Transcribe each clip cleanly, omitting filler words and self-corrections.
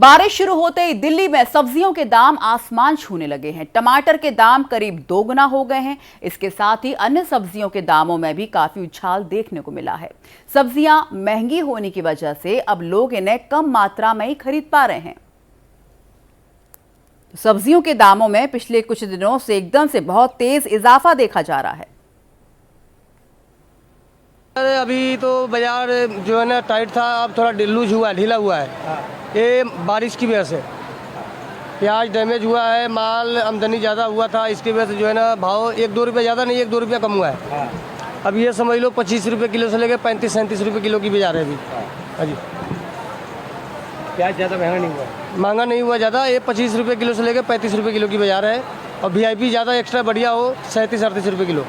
बारिश शुरू होते ही दिल्ली में सब्जियों के दाम आसमान छूने लगे हैं। टमाटर के दाम करीब दोगुना हो गए हैं। इसके साथ ही अन्य सब्जियों के दामों में भी काफी उछाल देखने को मिला है। सब्जियां महंगी होने की वजह से अब लोग इन्हें कम मात्रा में ही खरीद पा रहे हैं। सब्जियों के दामों में पिछले कुछ दिनों से एकदम से बहुत तेज इजाफा देखा जा रहा है। अभी तो बाजार जो है ना टाइट था, अब थोड़ा ढीला हुआ है। ये बारिश की वजह से प्याज डैमेज हुआ है, माल आमदनी ज़्यादा हुआ था, इसकी वजह से जो है ना भाव 1-2 रुपये ज़्यादा नहीं, 1-2 रुपया कम हुआ है। अब ये समझ लो 25 रुपये किलो से लेकर 35-37 रुपये किलो की बाजार है अभी। हाँ जी, प्याज ज़्यादा महंगा नहीं हुआ? महंगा नहीं हुआ ज़्यादा, ये 25 रुपये किलो से लेकर 35 रुपये किलो की बाजार है। और VIP ज़्यादा एक्स्ट्रा बढ़िया हो 37-38 रुपये किलो।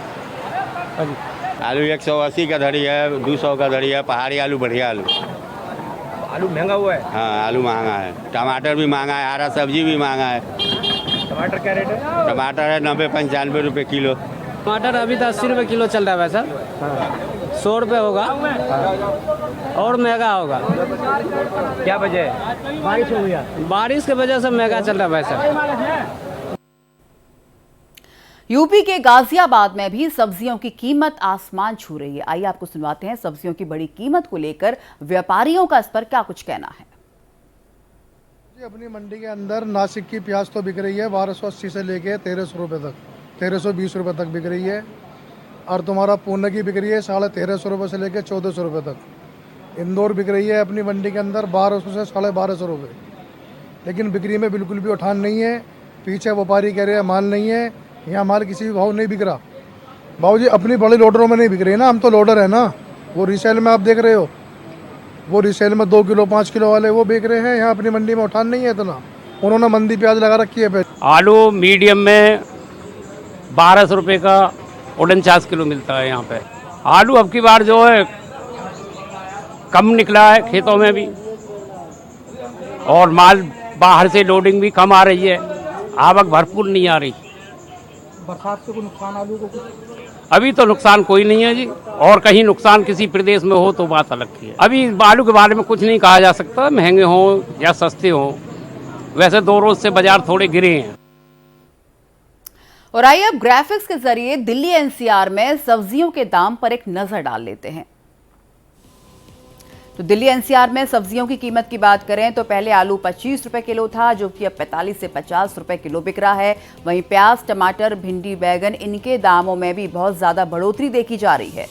हाँ जी, आलू 180 का धड़ी है, 200 का धड़ी है। पहाड़ी आलू बढ़िया आलू। आलू महंगा हुआ है? हाँ, आलू महंगा है। टमाटर भी महंगा है, हरा सब्जी भी महंगा है। टमाटर क्या रेट है? टमाटर है 90-95 रुपये किलो। टमाटर अभी तो 80 रुपये किलो चल रहा है वैसा। 100 रुपये होगा और महंगा होगा। क्या वजह है? बारिश हो गया, बारिश की वजह से महंगा चल रहा है वैसा। यूपी के गाजियाबाद में भी सब्जियों की कीमत आसमान छू रही है। आइए आपको सुनवाते हैं सब्जियों की बड़ी कीमत को लेकर व्यापारियों का इस पर क्या कुछ कहना है। अपनी मंडी के अंदर नासिक की प्याज तो बिक रही है 1280 से लेके 1300 रुपये तक, 1320 रुपये तक बिक रही है। और तुम्हारा पुणे की बिक रही है 1350 रुपये से लेके 1400 रुपये तक। इंदौर बिक रही है अपनी मंडी के अंदर 1200 से 1250 रुपये, लेकिन बिक्री में बिल्कुल भी उठान नहीं है। पीछे व्यापारी कह रहे हैं माल नहीं है, यहाँ माल किसी भी भाव नहीं बिक रहा। बाबू जी अपनी बड़े लोडरों में नहीं बिक रही है ना, हम तो लोडर है ना। वो रीसेल में आप देख रहे हो, वो रीसेल में 2 किलो 5 किलो वाले वो बेच रहे हैं। यहाँ अपनी मंडी में उठान नहीं है इतना, उन्होंने मंदी प्याज लगा रखी है। आलू मीडियम में 1200 रुपये का 49 किलो मिलता है यहाँ पे। आलू अब की बार जो है कम निकला है खेतों में भी, और माल बाहर से लोडिंग भी कम आ रही है, आवक भरपूर नहीं आ रही। बरसात से कोई नुकसान आलू को कुछ? अभी तो नुकसान कोई नहीं है जी, और कहीं नुकसान किसी प्रदेश में हो तो बात अलग की है। अभी आलू के बारे में कुछ नहीं कहा जा सकता, महंगे हों या सस्ते हों। वैसे 2 रोज से बाजार थोड़े गिरे हैं। और आइए अब ग्राफिक्स के जरिए दिल्ली NCR में सब्जियों के दाम पर एक नजर डाल लेते हैं। तो दिल्ली NCR में सब्जियों की कीमत की बात करें तो पहले आलू 25 रुपए किलो था, जो कि अब 45 से 50 रुपए किलो बिक रहा है। वहीं प्याज, टमाटर, भिंडी, बैगन, इनके दामों में भी बहुत ज्यादा बढ़ोतरी देखी जा रही है।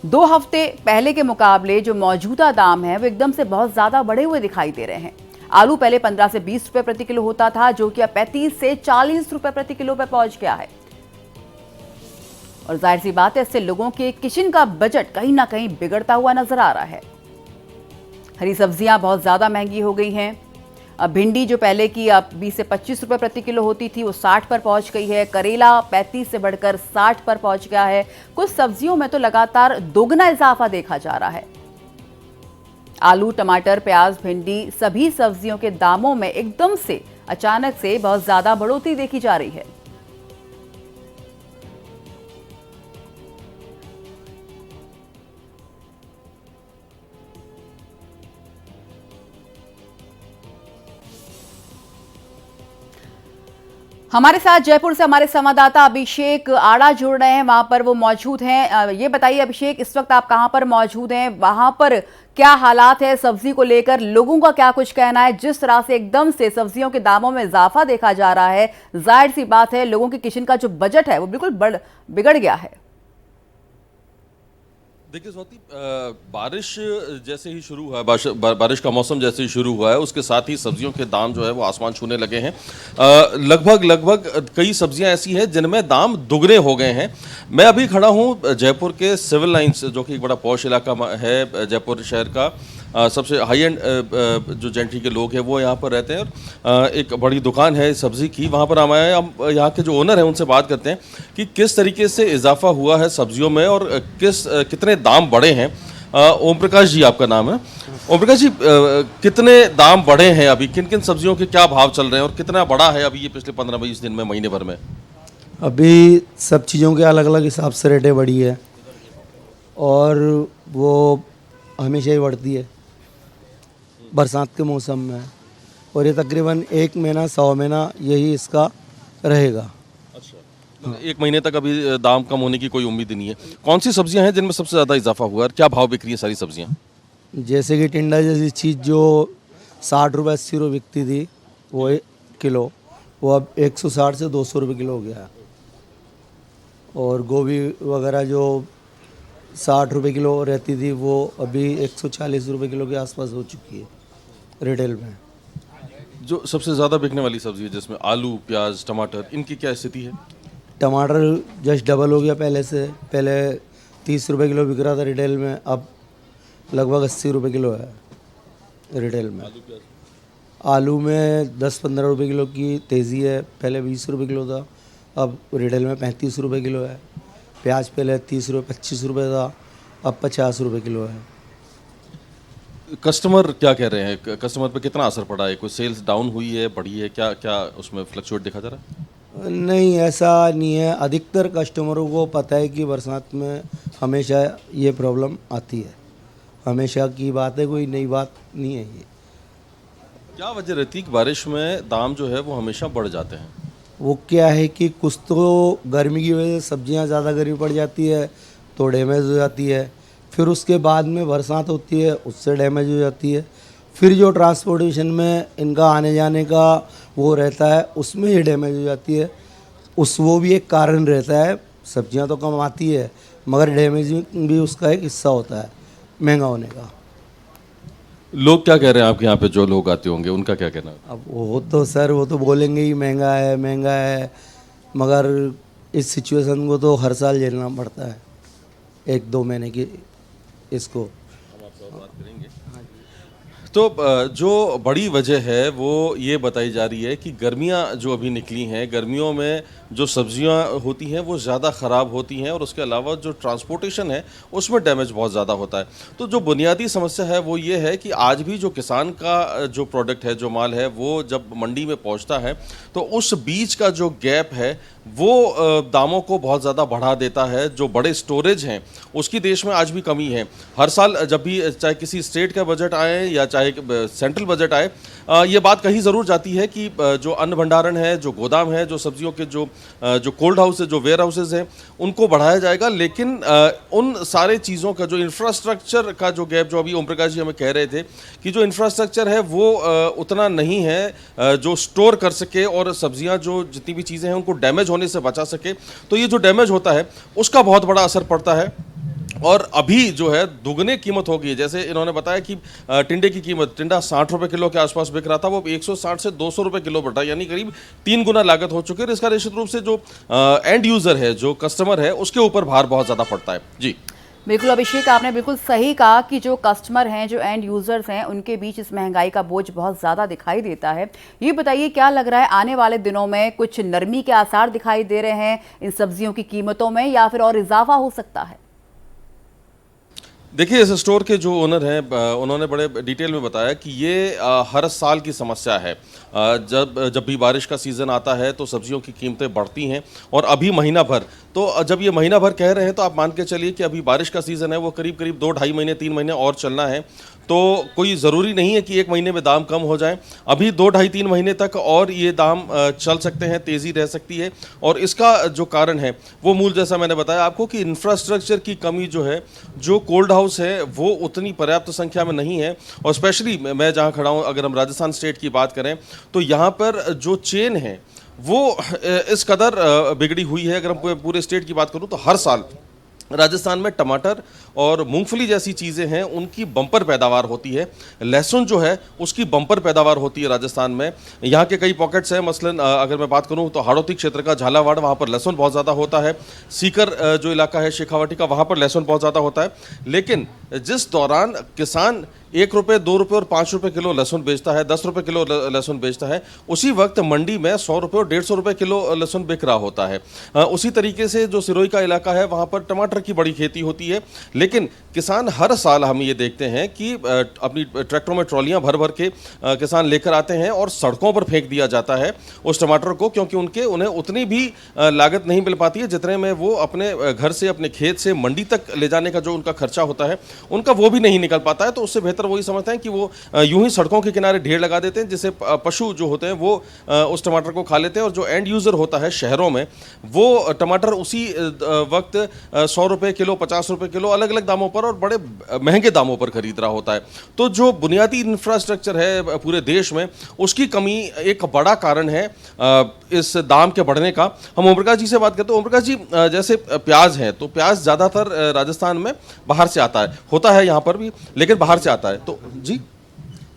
2 हफ्ते पहले के मुकाबले जो मौजूदा दाम है वो एकदम से बहुत ज्यादा बढ़े हुए दिखाई दे रहे हैं। आलू पहले 15 से 20 रुपए प्रति किलो होता था, जो कि अब 35 से 40 रुपए प्रति किलो पर पहुंच गया है। और जाहिर सी बात है, इससे लोगों के किचन का बजट कहीं ना कहीं बिगड़ता हुआ नजर आ रहा है। हरी सब्जियां बहुत ज़्यादा महंगी हो गई हैं। अब भिंडी जो पहले की अब 20 से 25 रुपए प्रति किलो होती थी, वो 60 पर पहुंच गई है। करेला 35 से बढ़कर 60 पर पहुंच गया है। कुछ सब्जियों में तो लगातार दोगुना इजाफा देखा जा रहा है। आलू, टमाटर, प्याज, भिंडी, सभी सब्जियों के दामों में एकदम से अचानक से बहुत ज़्यादा बढ़ोतरी देखी जा रही है। हमारे साथ जयपुर से हमारे संवाददाता अभिषेक आड़ा जुड़ रहे हैं, वहां पर वो मौजूद हैं। ये बताइए अभिषेक, इस वक्त आप कहां पर मौजूद हैं? वहां पर क्या हालात है सब्जी को लेकर? लोगों का क्या कुछ कहना है? जिस तरह से एकदम से सब्जियों के दामों में इजाफा देखा जा रहा है, जाहिर सी बात है लोगों के किचन का जो बजट है वो बिल्कुल बिगड़ गया है। देखिए स्वाति, बारिश जैसे ही शुरू हुआ है, बारिश का मौसम जैसे ही शुरू हुआ है, उसके साथ ही सब्जियों के दाम जो है वो आसमान छूने लगे हैं। लगभग कई सब्जियां ऐसी हैं जिनमें दाम दुगने हो गए हैं। मैं अभी खड़ा हूं जयपुर के सिविल लाइंस, जो कि एक बड़ा पॉश इलाका है जयपुर शहर का। सबसे हाई एंड जो जेंट्री के लोग हैं वो यहाँ पर रहते हैं। और एक बड़ी दुकान है सब्ज़ी की, वहाँ पर हम आए हैं। हम यहाँ के जो ओनर हैं उनसे बात करते हैं कि किस तरीके से इजाफा हुआ है सब्जियों में और कितने दाम बढ़े हैं। ओम प्रकाश जी आपका नाम है। ओम प्रकाश जी, कितने दाम बढ़े हैं अभी? किन किन सब्जियों के क्या भाव चल रहे हैं और कितना बढ़ा है अभी ये पिछले 15-20 दिन में, महीने भर में? अभी सब चीज़ों के अलग अलग हिसाब से रेटें बढ़ी है और वो हमेशा ही बढ़ती है बरसात के मौसम में। और ये तकरीबन 1 महीना 100 महीना यही इसका रहेगा। अच्छा, 1 महीने तक अभी दाम कम होने की कोई उम्मीद नहीं है। कौन सी सब्जियां हैं जिनमें सबसे ज़्यादा इजाफा हुआ है और क्या भाव बिक रही है सारी सब्जियां? जैसे कि टिंडा जैसी चीज़ जो 60 रुपये 80 रुपये बिकती थी वो 1 किलो, वो अब 160 से 200 रुपये किलो हो गया है। और गोभी वगैरह जो 60 रुपये किलो रहती थी वो अभी 140 रुपये किलो के आसपास हो चुकी है रिटेल में। जो सबसे ज़्यादा बिकने वाली सब्जी है जिसमें आलू, प्याज, टमाटर, इनकी क्या स्थिति है? टमाटर जस्ट डबल हो गया पहले से। पहले 30 रुपये किलो बिक रहा था रिटेल में, अब लगभग 80 रुपये किलो है रिटेल में। आलू में 10-15 रुपये किलो की तेज़ी है, पहले 20 रुपये किलो था, अब रिटेल में 35 रुपये किलो है। प्याज पहले 30 रुपये 25 रुपये था, अब 50 रुपये किलो है। कस्टमर क्या कह रहे हैं? कस्टमर पे कितना असर पड़ा है? कोई सेल्स डाउन हुई है, बढ़ी है? क्या क्या उसमें फ्लक्चुएट दिखा जा रहा है? नहीं, ऐसा नहीं है। अधिकतर कस्टमरों को पता है कि बरसात में हमेशा ये प्रॉब्लम आती है, हमेशा की बात है, कोई नई बात नहीं है ये। क्या वजह रहती है कि बारिश में दाम जो है वो हमेशा बढ़ जाते हैं? वो क्या है कि कुछ तो गर्मी की वजह से सब्जियां ज़्यादा गर्मी पड़ जाती है तो डैमेज हो जाती है, फिर उसके बाद में बरसात होती है उससे डैमेज हो जाती है, फिर जो ट्रांसपोर्टेशन में इनका आने जाने का वो रहता है उसमें ये डैमेज हो जाती है। वो भी एक कारण रहता है। सब्जियां तो कम आती है मगर डैमेज भी उसका एक हिस्सा होता है महंगा होने का। लोग क्या कह रहे हैं आपके यहाँ पे जो लोग आते होंगे, उनका क्या कहना है? अब वो तो सर वो तो बोलेंगे ही महंगा है, मगर इस सिचुएशन को तो हर साल झेलना पड़ता है 1-2 महीने की इसको। तो जो बड़ी वजह है वो ये बताई जा रही है कि गर्मियाँ जो अभी निकली हैं, गर्मियों में जो सब्जियां होती हैं वो ज़्यादा ख़राब होती हैं और उसके अलावा जो ट्रांसपोर्टेशन है उसमें डैमेज बहुत ज़्यादा होता है। तो जो बुनियादी समस्या है वो ये है कि आज भी जो किसान का जो प्रोडक्ट है, जो माल है, वो जब मंडी में पहुंचता है तो उस बीच का जो गैप है वो दामों को बहुत ज़्यादा बढ़ा देता है। जो बड़े स्टोरेज हैं उसकी देश में आज भी कमी है। हर साल जब भी चाहे किसी स्टेट का बजट आए या चाहे सेंट्रल बजट आए, ये बात कही ज़रूर जाती है कि जो अन्न भंडारण है, जो गोदाम है, जो सब्जियों के जो कोल्ड हाउस है, जो वेयर हाउसेज हैं, उनको बढ़ाया जाएगा। लेकिन उन सारे चीज़ों का जो इंफ्रास्ट्रक्चर का जो गैप, जो अभी ओम प्रकाश जी हमें कह रहे थे कि जो इंफ्रास्ट्रक्चर है वो उतना नहीं है जो स्टोर कर सके और सब्जियां जो जितनी भी चीज़ें हैं उनको डैमेज होने से बचा सके। तो ये जो डैमेज होता है उसका बहुत बड़ा असर पड़ता है। और अभी जो है दुगने कीमत हो गई है। जैसे इन्होंने बताया कि टिंडे की कीमत, टिंडा 60 रुपये किलो के आसपास बिक रहा था, वो 160 से 200 रुपये किलो बढ़ा, यानी करीब 3 गुना लागत हो चुकी है। इसका निश्चित रूप से जो एंड यूज़र है, जो कस्टमर है, उसके ऊपर भार बहुत ज़्यादा पड़ता है। जी बिल्कुल अभिषेक, आपने बिल्कुल सही कहा कि जो कस्टमर हैं, जो एंड यूजर्स हैं, उनके बीच इस महंगाई का बोझ बहुत ज़्यादा दिखाई देता है। ये बताइए, क्या लग रहा है आने वाले दिनों में कुछ नरमी के आसार दिखाई दे रहे हैं इन सब्जियों की कीमतों में, या फिर और इजाफा हो सकता है? देखिए, इस स्टोर के जो ओनर हैं उन्होंने बड़े डिटेल में बताया कि ये हर साल की समस्या है। जब भी बारिश का सीज़न आता है तो सब्जियों की कीमतें बढ़ती हैं और अभी महीना भर, तो जब ये महीना भर कह रहे हैं तो आप मान के चलिए कि अभी बारिश का सीज़न है वो करीब 2-2.5 महीने 3 महीने और चलना है। तो कोई ज़रूरी नहीं है कि 1 महीने में दाम कम हो जाए। अभी 2-2.5-3 महीने तक और ये दाम चल सकते हैं, तेज़ी रह सकती है। और इसका जो कारण है वो मूल, जैसा मैंने बताया आपको, कि इंफ्रास्ट्रक्चर की कमी जो है, जो कोल्ड हाउस है वो उतनी पर्याप्त संख्या में नहीं है। और स्पेशली मैं जहाँ खड़ा हूँ, अगर हम राजस्थान स्टेट की बात करें तो यहाँ पर जो चेन है वो इस कदर बिगड़ी हुई है। अगर हम पूरे स्टेट की बात करूँ तो हर साल राजस्थान में टमाटर और मूंगफली जैसी चीज़ें हैं उनकी बम्पर पैदावार होती है। लहसुन जो है उसकी बम्पर पैदावार होती है राजस्थान में। यहाँ के कई पॉकेट्स हैं, मसलन अगर मैं बात करूँ तो हाड़ौती क्षेत्र का झालावाड़, वहाँ पर लहसुन बहुत ज़्यादा होता है। सीकर जो इलाका है शेखावाटी का, वहाँ पर लहसुन बहुत ज़्यादा होता है। लेकिन जिस दौरान किसान 1 रुपये, 2 रुपये और 5 रुपये किलो लहसुन बेचता है, 10 रुपये किलो लहसुन बेचता है, उसी वक्त मंडी में 100 रुपये और 150 रुपये किलो लहसुन बिक रहा होता है। उसी तरीके से जो सिरोही का इलाका है वहाँ पर टमाटर की बड़ी खेती होती है। लेकिन किसान हर साल, हम ये देखते हैं कि अपनी ट्रैक्टरों में ट्रॉलियाँ भर भर के किसान लेकर आते हैं और सड़कों पर फेंक दिया जाता है उस टमाटर को, क्योंकि उन्हें उतनी भी लागत नहीं मिल पाती है जितने में वो अपने घर से, अपने खेत से मंडी तक ले जाने का जो उनका खर्चा होता है, उनका वो भी नहीं निकल पाता है। तो उससे बेहतर ज़्यादातर वही समझते हैं कि वो यूं ही सड़कों के किनारे ढेर लगा देते हैं, जिससे पशु जो होते हैं वो उस टमाटर को खा लेते हैं, और जो एंड यूज़र होता है शहरों में वो टमाटर उसी वक्त 100 रुपये किलो, 50 रुपये किलो, अलग अलग दामों पर और बड़े महंगे दामों पर खरीद रहा होता है। तो जो बुनियादी इंफ्रास्ट्रक्चर है पूरे देश में, उसकी कमी एक बड़ा कारण है इस दाम के बढ़ने का। हम ओम प्रकाश जी से बात करते हैं। ओम प्रकाश जी, जैसे प्याज है तो प्याज ज़्यादातर राजस्थान में बाहर से आता है, होता है यहाँ पर भी, लेकिन बाहर से आता है। तो जी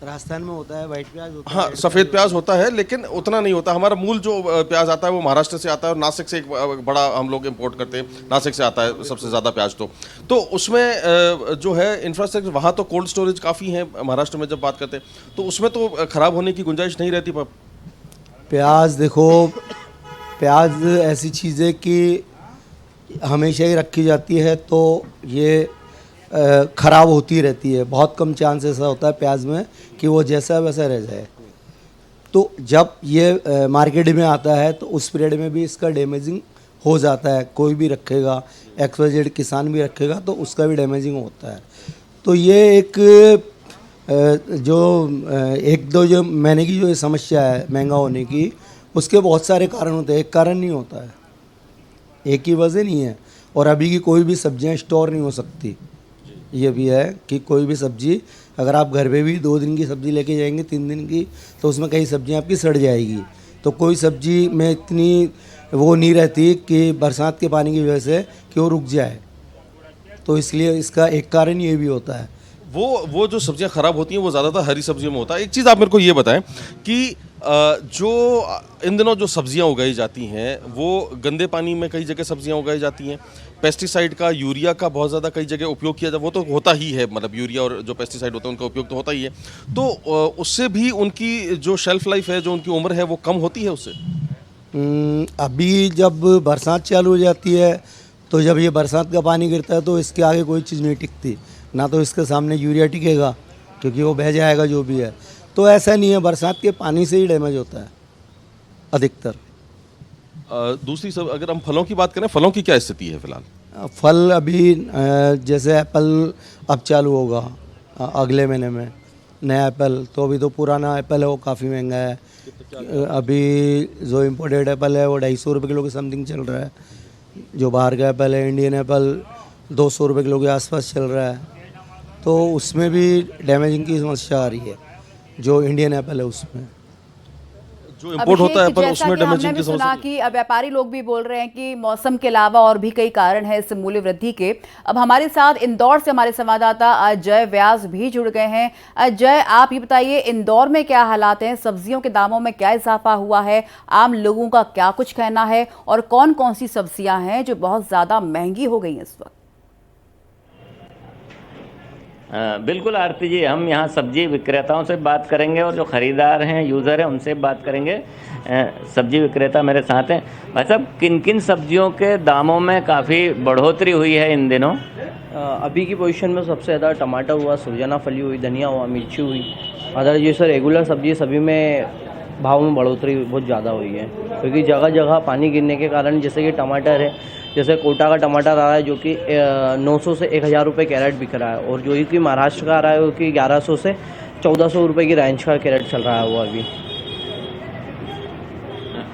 राजस्थान में होता है वाइट प्याज होता हाँ, है, सफ़ेद प्याज होता है, लेकिन उतना नहीं होता। हमारा मूल जो प्याज आता है वो महाराष्ट्र से आता है, और नासिक से एक बड़ा हम लोग इंपोर्ट करते हैं, नासिक से आता है सबसे ज़्यादा प्याज। तो उसमें जो है इंफ्रास्ट्रक्चर, वहाँ तो कोल्ड स्टोरेज काफ़ी है महाराष्ट्र में जब बात करते हैं, तो उसमें तो ख़राब होने की गुंजाइश नहीं रहती। पर प्याज देखो, प्याज ऐसी चीज़ है कि हमेशा ही रखी जाती है तो ये ख़राब होती रहती है। बहुत कम चांस ऐसा होता है प्याज में कि वो जैसा वैसा रह जाए। तो जब ये मार्केट में आता है तो उस पीरियड में भी इसका डैमेजिंग हो जाता है। कोई भी रखेगा, XYZ किसान भी रखेगा तो उसका भी डैमेजिंग होता है। तो ये एक एक दो जो महीने की जो ये समस्या है महंगा होने की, उसके बहुत सारे कारण होते हैं। एक कारण नहीं होता है, एक ही वजह नहीं है। और अभी की कोई भी सब्जियां स्टोर नहीं हो सकती। ये भी है कि कोई भी सब्जी अगर आप घर पे भी 2 दिन की सब्ज़ी लेके जाएंगे, 3 दिन की, तो उसमें कई सब्जियां आपकी सड़ जाएगी। तो कोई सब्जी में इतनी वो नहीं रहती कि बरसात के पानी की वजह से कि वो रुक जाए। तो इसलिए इसका एक कारण ये भी होता है। वो जो सब्जियां खराब होती हैं वो ज़्यादातर हरी सब्जियों में होता है। एक चीज़ आप मेरे को ये बताएं कि जो इन दिनों जो सब्जियां उगाई जाती हैं वो गंदे पानी में कई जगह सब्जियां उगाई जाती हैं। पेस्टिसाइड का, यूरिया का बहुत ज़्यादा कई जगह उपयोग किया जाता है। वो तो होता ही है, मतलब यूरिया और जो पेस्टिसाइड होता है उनका उपयोग तो होता ही है। तो उससे भी उनकी जो शेल्फ लाइफ है, जो उनकी उम्र है, वो कम होती है उससे। अभी जब बरसात चालू हो जाती है तो जब ये बरसात का पानी गिरता है तो इसके आगे कोई चीज़ नहीं टिकती। ना तो इसके सामने यूरिया टिकेगा क्योंकि वो बह जाएगा जो भी है। तो ऐसा नहीं है, बरसात के पानी से ही डैमेज होता है अधिकतर। दूसरी सब अगर हम फलों की बात करें, फलों की क्या स्थिति है फिलहाल? फल अभी जैसे एप्पल अब चालू होगा अगले महीने में, नया एप्पल। तो अभी तो पुराना एप्पल है वो काफ़ी महंगा है। अभी जो इम्पोर्टेड एप्पल है वो 250 रुपये किलो के समथिंग चल रहा है। जो बाहर का एप्पल है, इंडियन एप्पल, 200 रुपये किलो के आसपास चल रहा है। तो उसमें भी डैमेजिंग की समस्या आ रही है। जो इंडियन एप्पल है उसमें जो इंपोर्ट होता है एप्पल, उसमें हमने डैमेजिंग भी की सुना समस्या। कि अब व्यापारी लोग भी बोल रहे हैं कि मौसम के अलावा और भी कई कारण हैं इस मूल्य वृद्धि के। अब हमारे साथ इंदौर से हमारे संवाददाता अजय व्यास भी जुड़ गए हैं। अजय, आप ये बताइए, इंदौर में क्या हालात हैं? सब्जियों के दामों में क्या इजाफा हुआ है? आम लोगों का क्या कुछ कहना है? और कौन कौन सी सब्जियां हैं जो बहुत ज्यादा महंगी हो गई इस वक्त? बिल्कुल आरती जी, हम यहाँ सब्जी विक्रेताओं से बात करेंगे और जो ख़रीदार हैं, यूज़र हैं, उनसे बात करेंगे। सब्जी विक्रेता मेरे साथ हैं। भाई साहब, किन किन सब्जियों के दामों में काफ़ी बढ़ोतरी हुई है इन दिनों? अभी की पोजीशन में सबसे ज़्यादा टमाटर हुआ, सुरजना फली हुई, धनिया हुआ, मिर्ची हुई। अदर ये सर रेगुलर सब्जी सभी में भाव में बढ़ोतरी बहुत ज़्यादा हुई है, क्योंकि जगह जगह पानी गिरने के कारण, जैसे कि टमाटर है, जैसे कोटा का टमाटर आ रहा है जो कि 900 से 1000 रुपये कैरेट बिक रहा है, और जो कि महाराष्ट्र का आ रहा है वो कि 1100 से 1400 रुपये की रेंज का कैरेट चल रहा है वो अभी।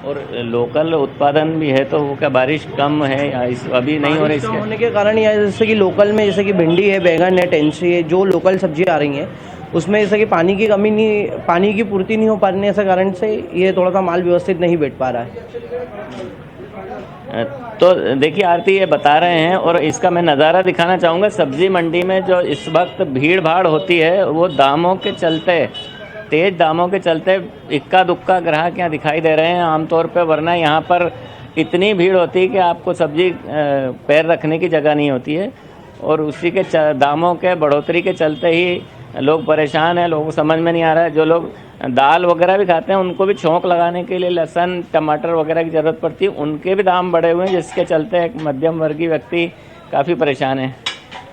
और लोकल उत्पादन भी है, तो वो क्या बारिश कम है या अभी नहीं हो रही? इसके होने के कारण या जैसे कि लोकल में जैसे कि भिंडी है, बैगन है, टेंसी है, जो लोकल सब्जियाँ आ रही हैं उसमें जैसे कि पानी की कमी नहीं, पानी की पूर्ति नहीं हो पाने से कारण से ये थोड़ा सा माल व्यवस्थित नहीं बैठ पा रहा है। तो देखिए आरती, ये बता रहे हैं और इसका मैं नज़ारा दिखाना चाहूँगा। सब्जी मंडी में जो इस वक्त भीड़ भाड़ होती है वो दामों के चलते, तेज़ दामों के चलते इक्का दुक्का ग्राहक यहाँ दिखाई दे रहे हैं आमतौर पे, वरना यहाँ पर इतनी भीड़ होती है कि आपको सब्जी पैर रखने की जगह नहीं होती है। और उसी के दामों के बढ़ोतरी के चलते ही लोग परेशान हैं। लोगों को समझ में नहीं आ रहा है। जो लोग दाल वगैरह भी खाते हैं उनको भी छौंक लगाने के लिए लहसुन, टमाटर वगैरह की ज़रूरत पड़ती है, उनके भी दाम बढ़े हुए हैं, जिसके चलते एक मध्यम वर्गीय व्यक्ति काफ़ी परेशान है।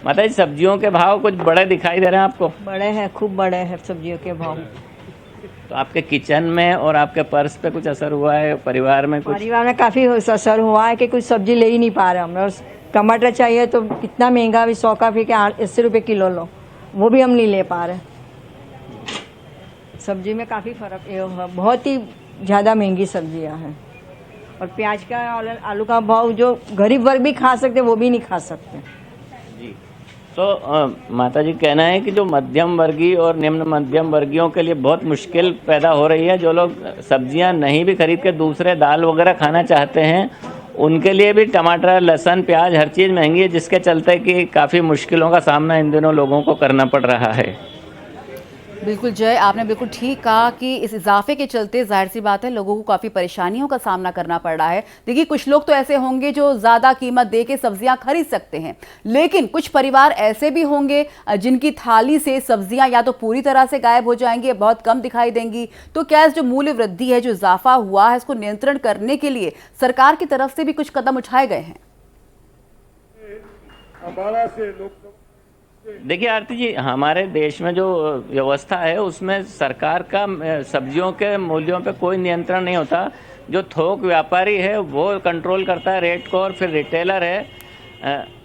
माता जी, सब्जियों के भाव कुछ बड़े दिखाई दे रहे हैं आपको? बड़े हैं, खूब बड़े हैं सब्जियों के भाव। तो आपके किचन में और आपके पर्स पे कुछ असर हुआ है? परिवार में कुछ? परिवार में काफ़ी असर हुआ है कि कुछ सब्जी ले ही नहीं पा रहे हम। और टमाटर चाहिए तो कितना महंगा, अभी 100 का भी 80 रुपये किलो लो, वो भी हम नहीं ले पा रहे। सब्जी में काफ़ी फ़र्क बहुत ही ज़्यादा महंगी सब्जियां हैं और प्याज का और आलू का भाव जो गरीब वर्ग भी खा सकते वो भी नहीं खा सकते। जी, तो माता जी कहना है कि जो मध्यम वर्गीय और निम्न मध्यम वर्गीयों के लिए बहुत मुश्किल पैदा हो रही है, जो लोग सब्जियां नहीं भी खरीद के दूसरे दाल वगैरह खाना चाहते हैं उनके लिए भी टमाटर, लहसुन, प्याज हर चीज़ महंगी है, जिसके चलते कि काफ़ी मुश्किलों का सामना इन दिनों लोगों को करना पड़ रहा है। बिल्कुल जय, आपने बिल्कुल ठीक कहा कि इस इजाफे के चलते जाहिर सी बात है लोगों को काफ़ी परेशानियों का सामना करना पड़ रहा है। देखिए कुछ लोग तो ऐसे होंगे जो ज़्यादा कीमत दे के सब्जियां खरीद सकते हैं, लेकिन कुछ परिवार ऐसे भी होंगे जिनकी थाली से सब्जियां या तो पूरी तरह से गायब हो जाएंगी, बहुत कम दिखाई देंगी। तो क्या इस जो मूल्य वृद्धि है, जो इजाफा हुआ है, इसको नियंत्रण करने के लिए सरकार की तरफ से भी कुछ कदम उठाए गए हैं? देखिए आरती जी, हमारे देश में जो व्यवस्था है उसमें सरकार का सब्जियों के मूल्यों पे कोई नियंत्रण नहीं होता। जो थोक व्यापारी है वो कंट्रोल करता है रेट को, और फिर रिटेलर है,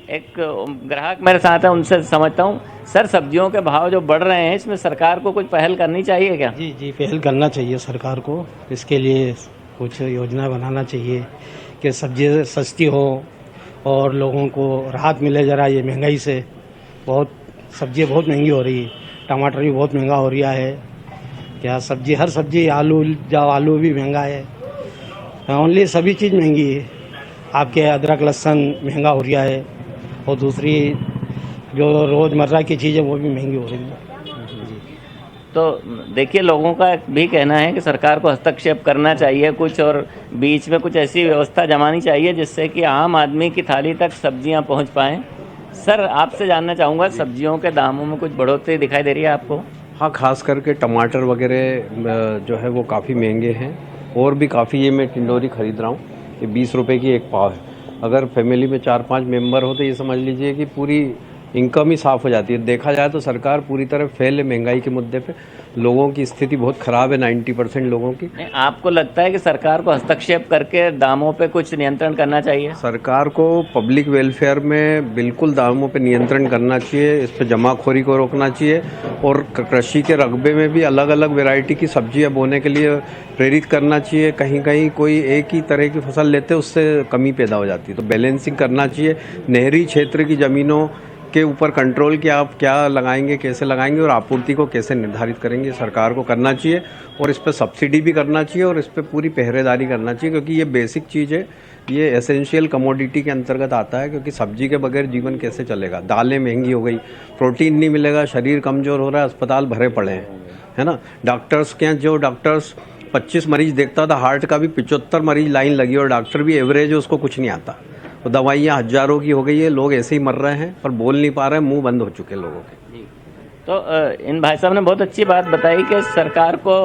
एक ग्राहक मेरे साथ है, उनसे समझता हूँ। सर, सब्जियों के भाव जो बढ़ रहे हैं, इसमें सरकार को कुछ पहल करनी चाहिए क्या? जी, पहल करना चाहिए सरकार को। इसके लिए कुछ योजना बनाना चाहिए कि सब्जी सस्ती हो और लोगों को राहत मिले ज़रा ये महंगाई से। बहुत सब्जी बहुत महंगी हो रही है, टमाटर भी बहुत महंगा हो रहा है, क्या सब्जी हर सब्जी, आलू भी महंगा है, ओनली सभी चीज़ महंगी है। आपके अदरक लहसुन महंगा हो रहा है और दूसरी जो रोज़मर्रा की चीज़ें वो भी महंगी हो रही है। तो देखिए, लोगों का भी कहना है कि सरकार को हस्तक्षेप करना चाहिए कुछ, और बीच में कुछ ऐसी व्यवस्था जमानी चाहिए जिससे कि आम आदमी की थाली तक सब्जियां पहुंच पाएं। सर, आपसे जानना चाहूँगा, सब्जियों के दामों में कुछ बढ़ोतरी दिखाई दे रही है आपको? हाँ, खास करके टमाटर वगैरह जो है वो काफ़ी महंगे हैं, और भी काफ़ी, ये मैं टिंडोरी ख़रीद रहा हूँ, ये 20 रुपए की एक पाव है। अगर फैमिली में 4-5 मेंबर हो तो ये समझ लीजिए कि पूरी इनकम ही साफ़ हो जाती है। देखा जाए तो सरकार पूरी तरह फेल है महंगाई के मुद्दे पे, लोगों की स्थिति बहुत ख़राब है, 90% लोगों की। आपको लगता है कि सरकार को हस्तक्षेप करके दामों पे कुछ नियंत्रण करना चाहिए? सरकार को पब्लिक वेलफेयर में बिल्कुल दामों पे नियंत्रण करना चाहिए, इस पर जमाखोरी को रोकना चाहिए, और कृषि के रकबे में भी अलग अलग वैरायटी की सब्जियां बोने के लिए प्रेरित करना चाहिए। कहीं कहीं कोई एक ही तरह की फसल लेते उससे कमी पैदा हो जाती है, तो बैलेंसिंग करना चाहिए। नहरी क्षेत्र की ज़मीनों के ऊपर कंट्रोल कि आप क्या लगाएंगे, कैसे लगाएंगे, और आपूर्ति को कैसे निर्धारित करेंगे, सरकार को करना चाहिए। और इस पर सब्सिडी भी करना चाहिए, और इस पर पूरी पहरेदारी करना चाहिए, क्योंकि ये बेसिक चीज़ है, ये एसेंशियल कमोडिटी के अंतर्गत आता है। क्योंकि सब्जी के बगैर जीवन कैसे चलेगा? दालें महंगी हो गई, प्रोटीन नहीं मिलेगा, शरीर कमज़ोर हो रहा है, अस्पताल भरे पड़े हैं, है ना। डॉक्टर्स के, जो डॉक्टर्स 25 मरीज देखता था, हार्ट का भी 75 मरीज लाइन लगी, और डॉक्टर भी एवरेज है, उसको कुछ नहीं आता। तो दवाइयाँ हज़ारों की हो गई है, लोग ऐसे ही मर रहे हैं, पर बोल नहीं पा रहे हैं, मुंह बंद हो चुके लोगों के। तो इन भाई साहब ने बहुत अच्छी बात बताई कि सरकार को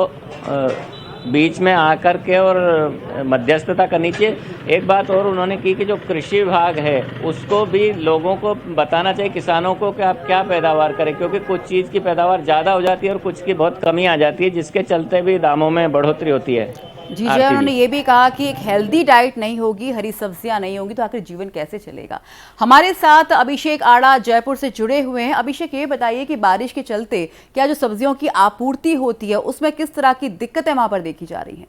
बीच में आकर के और मध्यस्थता करनी चाहिए। एक बात और उन्होंने की कि जो कृषि विभाग है उसको भी लोगों को बताना चाहिए, किसानों को, कि आप क्या पैदावार करें, क्योंकि कुछ चीज़ की पैदावार ज़्यादा हो जाती है और कुछ की बहुत कमी आ जाती है, जिसके चलते भी दामों में बढ़ोतरी होती है। जी जय, उन्होंने ये भी कहा कि एक हेल्दी डाइट नहीं होगी, हरी सब्जियां नहीं होंगी तो आखिर जीवन कैसे चलेगा। हमारे साथ अभिषेक आड़ा जयपुर से जुड़े हुए हैं। अभिषेक, ये बताइए कि बारिश के चलते क्या जो सब्जियों की आपूर्ति होती है उसमें किस तरह की दिक्कतें वहां पर देखी जा रही हैं?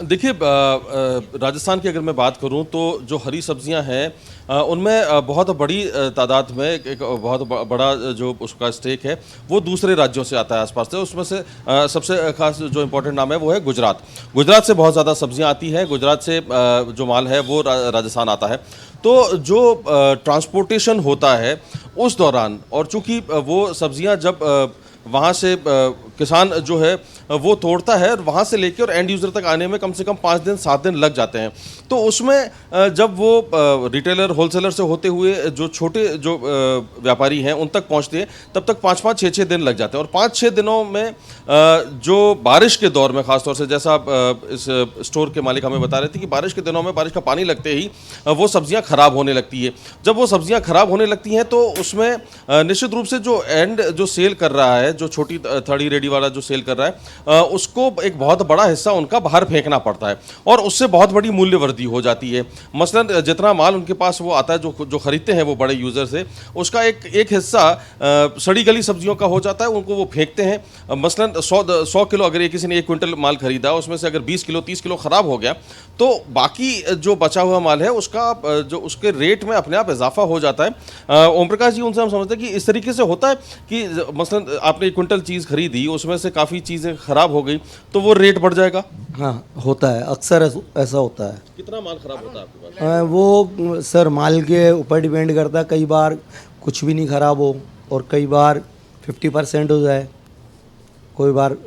देखिए, राजस्थान की अगर मैं बात करूं तो जो हरी सब्जियां हैं उनमें बहुत बड़ी तादाद में एक बहुत बड़ा जो उसका स्टेक है वो दूसरे राज्यों से आता है, आसपास से। उसमें से सबसे खास जो इम्पोर्टेंट नाम है वो है गुजरात। गुजरात से बहुत ज़्यादा सब्जियां आती हैं, गुजरात से जो माल है वो राजस्थान आता है। तो जो ट्रांसपोर्टेशन होता है उस दौरान, और चूँकि वो सब्जियाँ जब वहाँ से किसान जो है वो तोड़ता है, और वहाँ से लेके और एंड यूज़र तक आने में कम से कम 5 दिन 7 दिन लग जाते हैं। तो उसमें जब वो रिटेलर होलसेलर से होते हुए जो छोटे जो व्यापारी हैं उन तक पहुँचते हैं, तब तक 5-5, 6-6 दिन लग जाते हैं। और 5-6 दिनों में जो बारिश के दौर में ख़ासतौर से, जैसा इस स्टोर के मालिक हमें बता रहे थे कि बारिश के दिनों में बारिश का पानी लगते ही वो सब्जियाँ ख़राब होने लगती है। जब वो सब्जियाँ ख़राब होने लगती हैं तो उसमें निश्चित रूप से जो एंड जो सेल कर रहा है, जो छोटी थड़ी रेडी रेडी वाला जो सेल कर रहा है उसको एक बहुत बड़ा हिस्सा उनका बाहर फेंकना पड़ता है और उससे बहुत बड़ी मूल्य वृद्धि हो जाती है। मसलन जितना माल उनके पास वो आता है जो खरीदते हैं वो बड़े यूज़र से, उसका एक हिस्सा सड़ी गली सब्जियों का हो जाता है, उनको वो फेंकते हैं। मसलन 100 किलो अगर किसी ने 1 क्विंटल माल खरीदा, उसमें से अगर 20 किलो 30 किलो ख़राब हो गया तो बाकी जो बचा हुआ माल है उसका जो उसके रेट में अपने आप इजाफा हो जाता है। ओम प्रकाश जी, उनसे हम समझते हैं कि इस तरीके से होता है कि मसलन आपने 1 क्विंटल चीज़ खरीदी, उसमें से काफ़ी चीज़ें ख़राब हो गई तो वो रेट बढ़ जाएगा। हाँ, होता है, अक्सर ऐसा होता है। कितना माल ख़राब होता है आपके पास? वो सर माल के ऊपर डिपेंड करता है, कई बार कुछ भी नहीं ख़राब हो और कई बार 50% हो जाए, कोई बार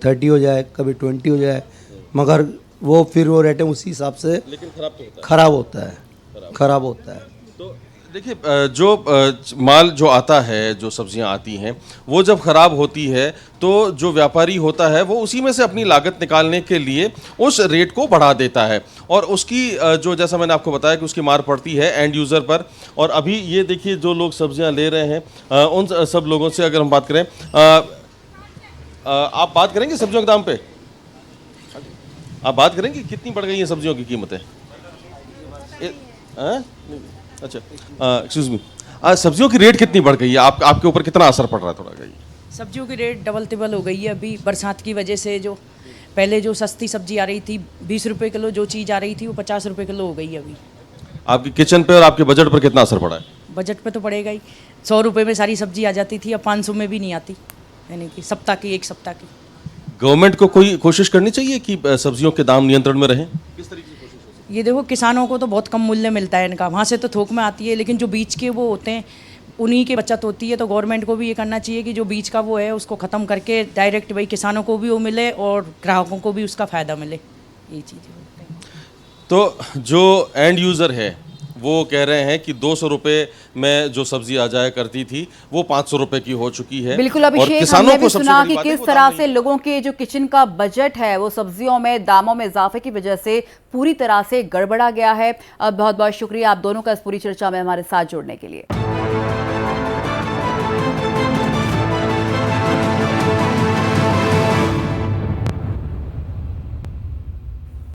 30 हो जाए, कभी 20 हो जाए, मगर वो फिर वो रेट उसी हिसाब से लेकिन ख़राब तो होता है। ख़राब होता है। तो देखिए, जो माल जो आता है, जो सब्जियां आती हैं, वो जब ख़राब होती है तो जो व्यापारी होता है वो उसी में से अपनी लागत निकालने के लिए उस रेट को बढ़ा देता है और उसकी जो जैसा मैंने आपको बताया कि उसकी मार पड़ती है एंड यूज़र पर। और अभी ये देखिए जो लोग सब्जियां ले रहे हैं उन सब लोगों से अगर हम बात करें, आप बात करेंगे सब्जियों के दाम पे? आप बात करेंगे कितनी बढ़ गई हैं सब्जियों की कीमतें? अच्छा, एक्सक्यूज़ मी, सब्जियों की रेट कितनी बढ़ गई है? आपके ऊपर कितना असर पड़ रहा है थोड़ा? गई सब्जियों की रेट डबल तिबल हो गई है अभी बरसात की वजह से। जो पहले जो सस्ती सब्जी आ रही थी 20 रुपये किलो, जो चीज़ आ रही थी वो 50 रुपये किलो हो गई है अभी। आपके किचन पे और आपके बजट पर कितना असर पड़ा है? बजट पे तो पड़ेगा ही। 100 रुपये में सारी सब्जी आ जाती थी, अब 500 में भी नहीं आती, यानी कि सप्ताह की, एक सप्ताह की। गवर्नमेंट को कोई कोशिश करनी चाहिए कि सब्जियों के दाम नियंत्रण में रहें? किस तरीके की कोशिश हो सकती है? ये देखो, किसानों को तो बहुत कम मूल्य मिलता है इनका, वहाँ से तो थोक में आती है, लेकिन जो बीच के वो होते हैं उन्हीं की बचत होती है। तो गवर्नमेंट को भी ये करना चाहिए कि जो बीच का वो है उसको ख़त्म करके डायरेक्ट भाई किसानों को भी वो मिले और ग्राहकों को भी उसका फ़ायदा मिले, ये चीज़ें। तो जो एंड यूज़र है वो कह रहे हैं कि 200 रुपये में जो सब्जी आ जाया करती थी वो 500 रुपये की हो चुकी है। बिल्कुल अभिषेक, हमने भी सुना कि किस तरह से लोगों के जो किचन का बजट है वो सब्जियों में दामों में इजाफे की वजह से पूरी तरह से गड़बड़ा गया है। अब बहुत बहुत शुक्रिया आप दोनों का इस पूरी चर्चा में हमारे साथ जुड़ने के लिए।